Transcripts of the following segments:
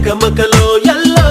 తికమకలో yellow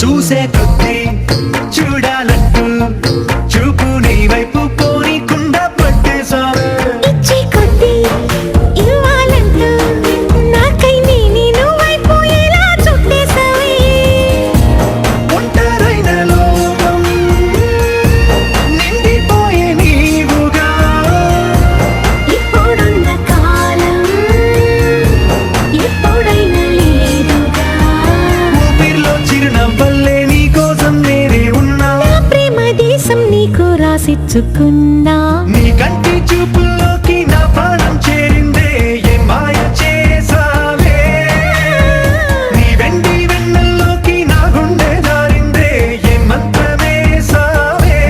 చూసే కొద్ది చూడాలంటూ చూపు నీ వైపు పోనీకుండా పట్టేశావే ఇచ్చే కొద్ది ఇవ్వాలంటూ నాకై నేను వైపు ఎలా చుట్టేశావే ఒంటరైన లోకం నిండిపోయే నీవుగా ఇప్పుడున్న కాలం ఎప్పుడైనా లేదుగా ఊపిరిలో చిరునవ్వల్లే నీ కోసం నేనే ఉన్నా నా ప్రేమ దేశం నీకు రాసిచ్చుకున్నా నీ కంటి చూపుల్లోకి నా ప్రాణం చేరిందే ఏ మాయ చేసావే నీ వెండి వెన్నెల్లోకి నా గుండె జారిందే ఏ మంత్రమేసావే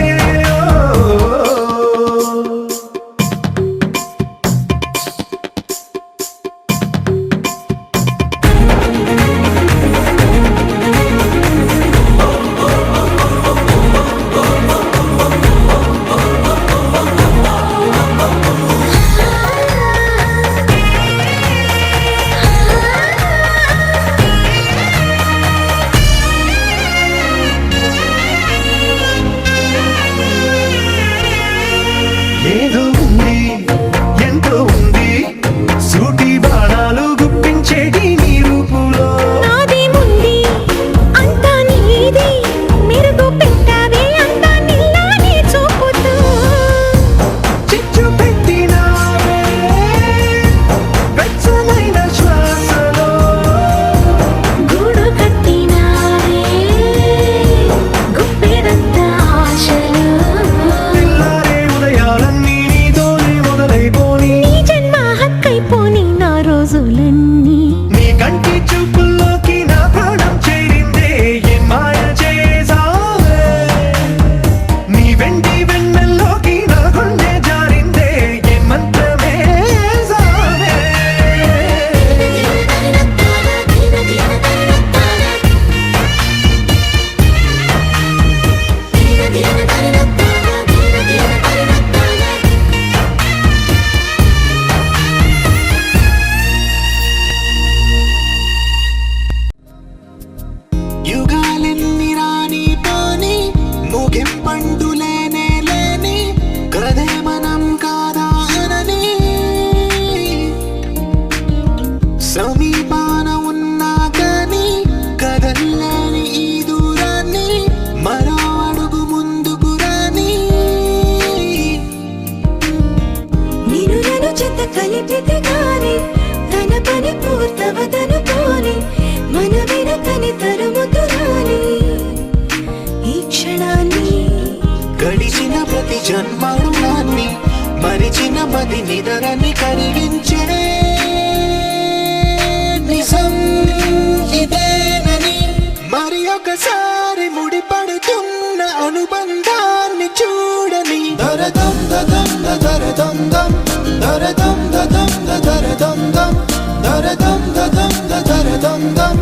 ఏదో ఉంది ఎంతో ఉంది సూటి బాణాలు గుప్పించేటి నీ రూపులో నాదేముంది అంతా నీది మెరుగు పెట్టావే అంతా నిల్లానే చూపుతూ చిచ్చు పెట్టినావే వెచ్చనైన శ్వాసలో గూడు కట్టినావే గుప్పెడంత ఆశలు తెల్లారే ఉదయాలన్నీ నీతోనే మొదలైపోని నీ జన్మ హక్కైపోని నా రోజులన్నీ నీ కంటి చూపుల్లోకి నా ప్రాణం చేరిందే ఏ మాయ చేసావే నీ వెండి వెన్నెల్లోకి నా గుండె జారిందే ఏ మంత్రమేసావే యుగాలెన్ని రాని పోని ముగింపండు లేనే లేని కదే మనం కాదా అనని సమీపాన ఉన్నా కానీ కదల్లేని ఈ దూరాన్ని మరో అడుగు ముందుకు రాని నిన్ను నన్ను చెత్త కలిపితే గాని తన పని పూర్తవదనుకోని మన వెనకని తరుముతురాని ఈ క్షణాన్ని గడిచిన ప్రతి జన్మరుణాన్ని మరిచిన మది నిదరని కరిగించే నిజం ఇదేనని మరి ఒకసారి ముడిపడుతున్న అనుబంధాన్ని చూడని దరదం దదం దరదం దం దరదం దదం దరదం దం దరదం దదం దరదం దం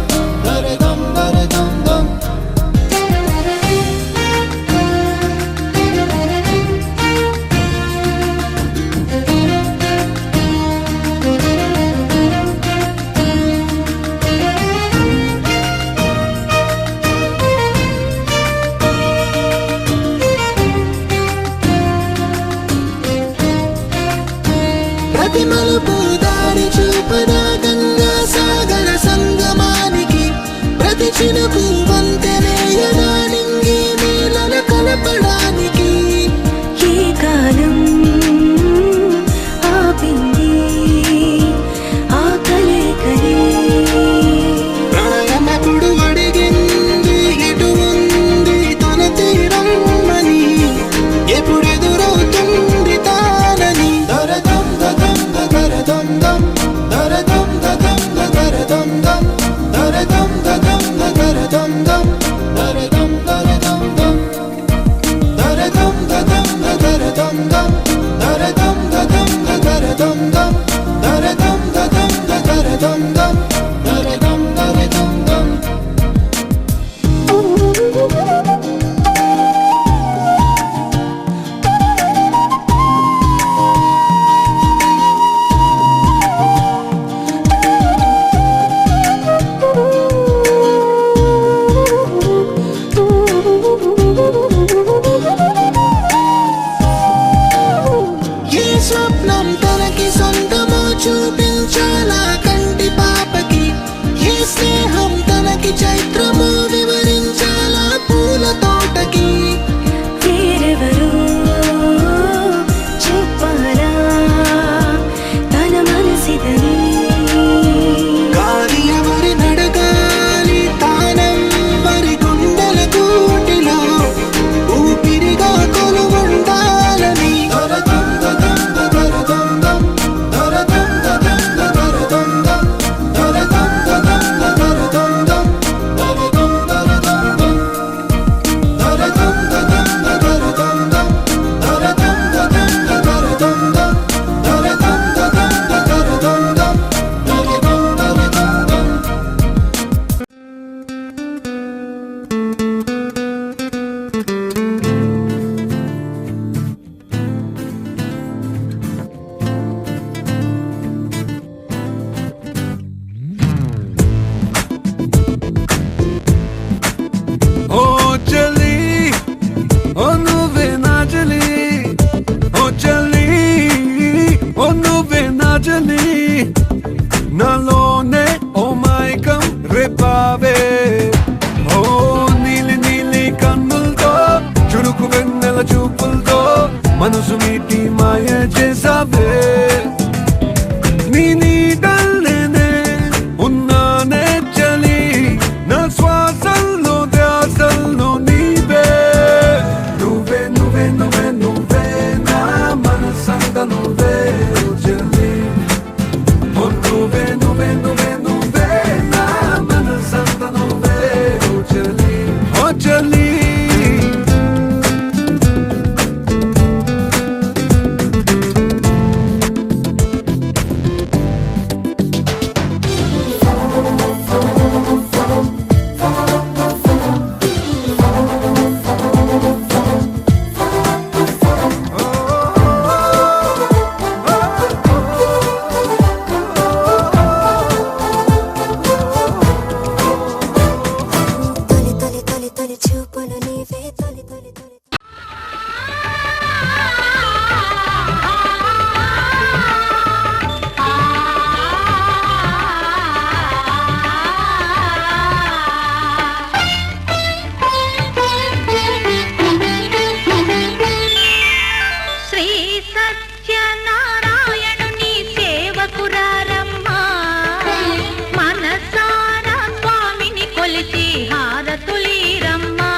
దరదం దరదం దం చలి నాలోనే ఓ మైకం రేపావే ఓ నీలి నీలి కన్నులతో చురుకు వెన్నెల చూపులతో మనసు మీటి మాయ చేసావే నీ నీడల్లేనే ఉన్నానే చలి నా శ్వాసల్లో ధ్యాసల్లో నీవే నువ్వే నువ్వే నువ్వే నువ్వే నా మనసంత నువ్వే చలి ఓ నువ్వే నువ్వే నువ్వే నువ్వే నా మనసంత నువ్వే చలి ఓ చలి తొలి తొలి తొలి తొలి చూపులు నీవే తొలి తొలి తొలి శ్రీ సత్యనారాయణుని సేవకురారమ్మా మనసారా స్వామిని కొలిచి హారతులీరమ్మా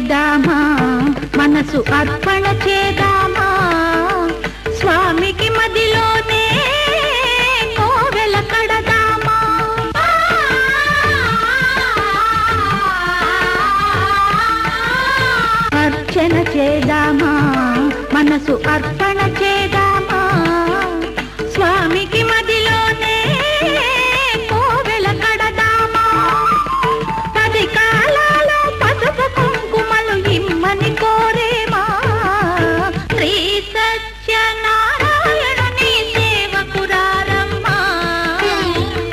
చేదామా మనసు అర్పణ చేదామా స్వామికి మదిలోనే కోవెల కడదామా అర్చన చేదామా మనసు అర్పణ చేదామా స్వామికి మదిలోనే కోవెల కడదామా పది కాలాలో పసుపు కుంకుమలు ఇమ్మని కోరేమా శ్రీ సత్యనారాయణుని సేవకురారమ్మా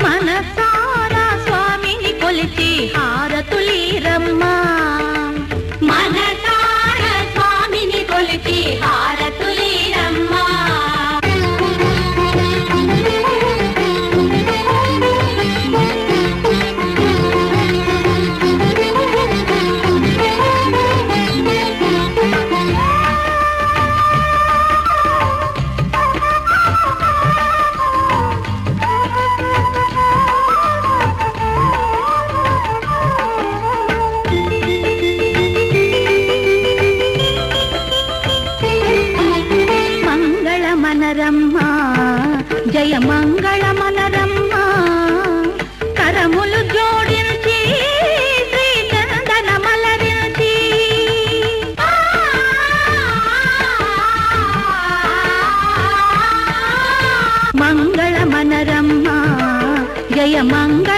మనసారా స్వామిని కొలిచి హారతులీరమ్మా మనసారా స్వామిని కొలిచి హారతులీరమ్మా మనరమ్మా జయ మంగళ మనరమ్మా కరములు జోడించి శ్రీచందన మలరించి మంగళ మనరమ్మా జయ మంగళ